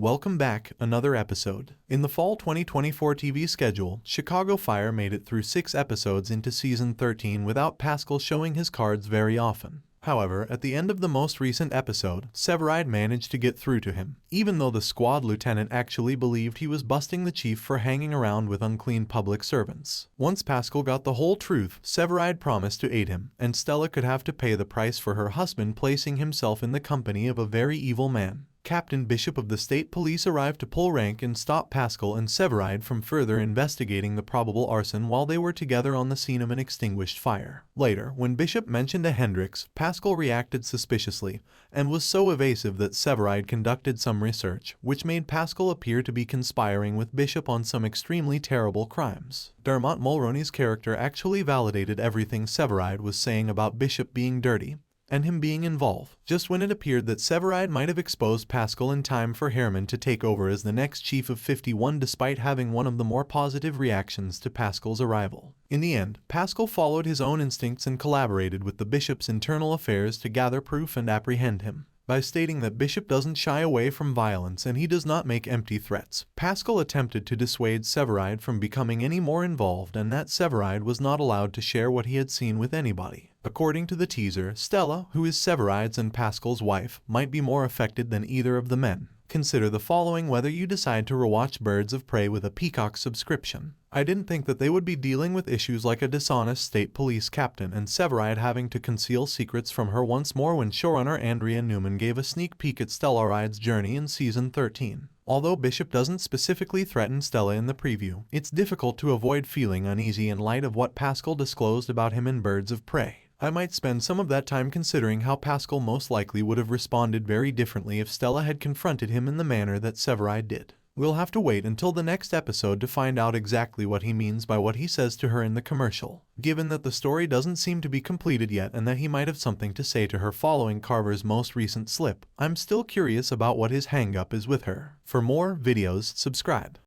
welcome back, another episode. In the fall 2024 TV schedule, Chicago Fire made it through 6 episodes into season 13 without Pascal showing his cards very often. However, at the end of the most recent episode, Severide managed to get through to him, even though the squad lieutenant actually believed he was busting the chief for hanging around with unclean public servants. Once Pascal got the whole truth, Severide promised to aid him, and Stella could have to pay the price for her husband placing himself in the company of a very evil man. Captain Bishop of the state police arrived to pull rank and stop Pascal and Severide from further investigating the probable arson while they were together on the scene of an extinguished fire. Later, when Bishop mentioned a Hendrix, Pascal reacted suspiciously and was so evasive that Severide conducted some research, which made Pascal appear to be conspiring with Bishop on some extremely terrible crimes. Dermot Mulroney's character actually validated everything Severide was saying about Bishop being dirty and him being involved, just when it appeared that Severide might have exposed Pascal in time for Herman to take over as the next chief of 51 despite having one of the more positive reactions to Pascal's arrival. In the end, Pascal followed his own instincts and collaborated with the Bishop's internal affairs to gather proof and apprehend him. By stating that Bishop doesn't shy away from violence and he does not make empty threats, Pascal attempted to dissuade Severide from becoming any more involved and that Severide was not allowed to share what he had seen with anybody. According to the teaser, Stella, who is Severide's and Pascal's wife, might be more affected than either of the men. Consider the following whether you decide to rewatch Birds of Prey with a Peacock subscription. I didn't think that they would be dealing with issues like a dishonest state police captain and Severide having to conceal secrets from her once more when showrunner Andrea Newman gave a sneak peek at Stellaride's journey in season 13. Although Bishop doesn't specifically threaten Stella in the preview, it's difficult to avoid feeling uneasy in light of what Pascal disclosed about him in Birds of Prey. I might spend some of that time considering how Pascal most likely would have responded very differently if Stella had confronted him in the manner that Severide did. We'll have to wait until the next episode to find out exactly what he means by what he says to her in the commercial, given that the story doesn't seem to be completed yet and that he might have something to say to her following Carver's most recent slip. I'm still curious about what his hang-up is with her. For more videos, subscribe.